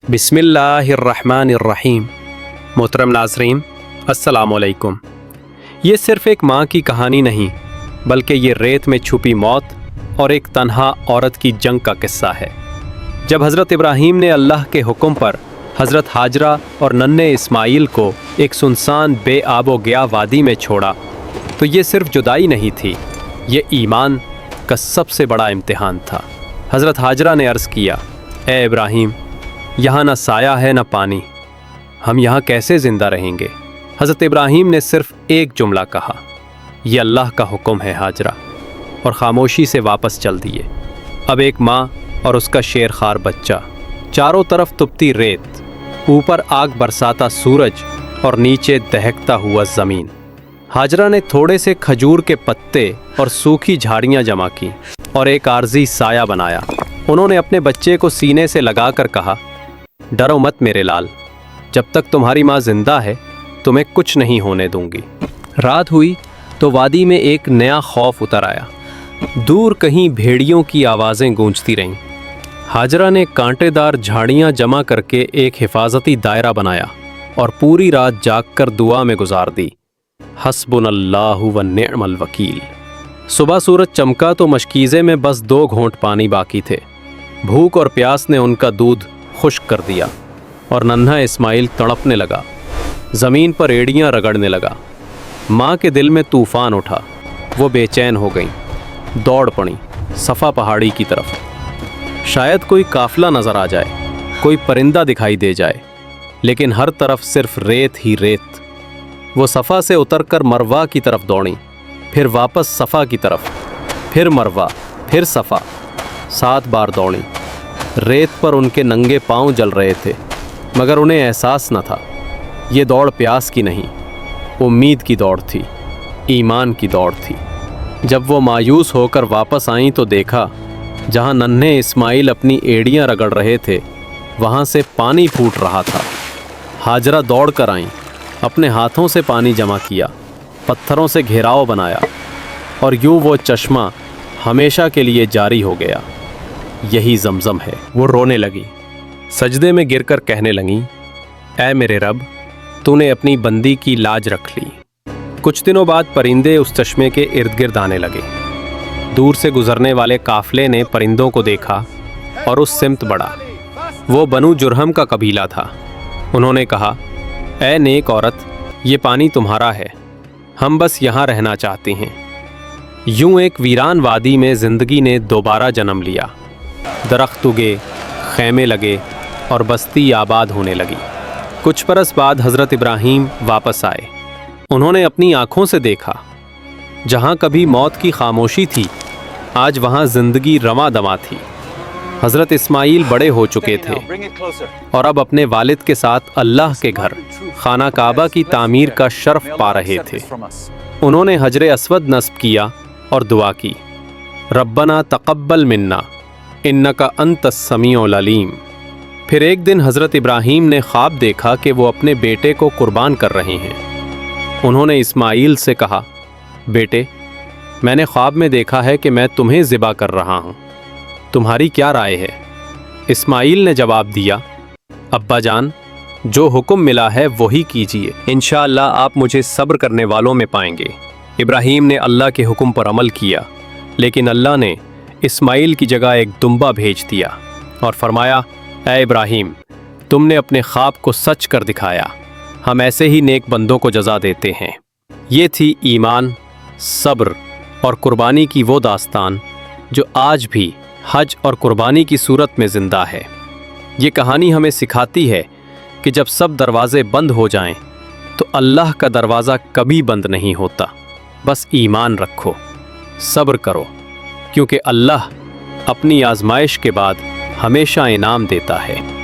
बिस्मिल्लाहिर्रहमानिर्रहीम। मोहतरम नाज़रीन, अस्सलाम वालेकुम। ये सिर्फ़ एक माँ की कहानी नहीं, बल्कि ये रेत में छुपी मौत और एक तन्हा औरत की जंग का किस्सा है। जब हज़रत इब्राहीम ने अल्लाह के हुक्म पर हज़रत हाजरा और नन्हे इस्माइल को एक सुनसान बेआबो गया वादी में छोड़ा, तो ये सिर्फ़ जुदाई नहीं थी, ये ईमान का सबसे बड़ा इम्तिहान था। हज़रत हाजरा ने अर्ज़ किया, ए इब्राहीम, यहाँ न साया है न पानी, हम यहाँ कैसे ज़िंदा रहेंगे। हज़रत इब्राहीम ने सिर्फ़ एक जुमला कहा, ये अल्लाह का हुक्म है हाजरा, और ख़ामोशी से वापस चल दिए। अब एक माँ और उसका शेरखार बच्चा, चारों तरफ तुपती रेत, ऊपर आग बरसाता सूरज और नीचे दहकता हुआ ज़मीन। हाजरा ने थोड़े से खजूर के पत्ते और सूखी झाड़ियाँ जमा की और एक आर्जी साया बनाया। उन्होंने अपने बच्चे को सीने से लगाकर कहा, डरो मत मेरे लाल, जब तक तुम्हारी माँ जिंदा है तुम्हें कुछ नहीं होने दूंगी। रात हुई तो वादी में एक नया खौफ उतर आया। दूर कहीं भेड़ियों की आवाज़ें गूंजती रहीं। हाजरा ने कांटेदार झाड़ियाँ जमा करके एक हिफाजती दायरा बनाया और पूरी रात जागकर दुआ में गुजार दी। हस्बुनल्लाहु व निअमल वकील। सुबह सूरज चमका तो मशकीज़े में बस 2 घोंट पानी बाकी थे। भूख और प्यास ने उनका दूध खुश्क कर दिया और नन्हा इस्माइल तड़पने लगा, ज़मीन पर एड़ियाँ रगड़ने लगा। माँ के दिल में तूफ़ान उठा, वो बेचैन हो गईं, दौड़ पड़ी सफ़ा पहाड़ी की तरफ। शायद कोई काफ़िला नज़र आ जाए, कोई परिंदा दिखाई दे जाए, लेकिन हर तरफ सिर्फ रेत ही रेत। वो सफ़ा से उतरकर मरवा की तरफ दौड़ी, फिर वापस सफ़ा की तरफ, फिर मरवा, फिर सफ़ा। 7 बार दौड़ी। रेत पर उनके नंगे पांव जल रहे थे, मगर उन्हें एहसास न था। ये दौड़ प्यास की नहीं, उम्मीद की दौड़ थी, ईमान की दौड़ थी। जब वो मायूस होकर वापस आईं तो देखा, जहाँ नन्हे इस्माइल अपनी एड़ियाँ रगड़ रहे थे, वहाँ से पानी फूट रहा था। हाजरा दौड़ कर आईं, अपने हाथों से पानी जमा किया, पत्थरों से घेराव बनाया, और यूँ वो चश्मा हमेशा के लिए जारी हो गया। यही ज़मज़म है। वो रोने लगी, सजदे में गिरकर कहने लगी, ऐ मेरे रब, तूने अपनी बंदी की लाज रख ली। कुछ दिनों बाद परिंदे उस चश्मे के इर्द गिर्द आने लगे। दूर से गुजरने वाले काफिले ने परिंदों को देखा और उस सिमत बढ़ा। वो बनु जुरहम का कबीला था। उन्होंने कहा, ऐ नेक औरत, ये पानी तुम्हारा है, हम बस यहाँ रहना चाहते हैं। यूं एक वीरान वादी में ज़िंदगी ने दोबारा जन्म लिया। दरख्त उगे, खैमे लगे और बस्ती आबाद होने लगी। कुछ बरस बाद हज़रत इब्राहीम वापस आए। उन्होंने अपनी आँखों से देखा, जहाँ कभी मौत की खामोशी थी, आज वहाँ ज़िंदगी रवां दवां थी। हज़रत इस्माइल बड़े हो चुके थे और अब अपने वालिद के साथ अल्लाह के घर खाना काबा की तामीर का शर्फ पा रहे थे। उन्होंने हजरे अस्वद नस्ब किया और दुआ की, रब्बना तक़ब्बल मिन्ना इन्नका अंतस समीउल अलीम। फिर एक दिन हज़रत इब्राहीम ने ख्वाब देखा कि वो अपने बेटे को कुर्बान कर रहे हैं। उन्होंने इस्माइल से कहा, बेटे, मैंने ख्वाब में देखा है कि मैं तुम्हें ज़िबा कर रहा हूँ, तुम्हारी क्या राय है। इस्माइल ने जवाब दिया, अब्बा जान, जो हुक्म मिला है वही कीजिए, इंशाअल्लाह आप मुझे सब्र करने वालों में पाएंगे। इब्राहीम ने अल्लाह के हुक्म पर अमल किया, लेकिन अल्लाह ने इस्माइल की जगह एक दुम्बा भेज दिया और फरमाया, ऐ इब्राहीम, तुमने अपने ख्वाब को सच कर दिखाया, हम ऐसे ही नेक बंदों को जज़ा देते हैं। ये थी ईमान, सब्र और कुर्बानी की वो दास्तान जो आज भी हज और कुर्बानी की सूरत में ज़िंदा है। ये कहानी हमें सिखाती है कि जब सब दरवाज़े बंद हो जाएं, तो अल्लाह का दरवाज़ा कभी बंद नहीं होता। बस ईमान रखो, सब्र करो, क्योंकि अल्लाह अपनी आजमाइश के बाद हमेशा इनाम देता है।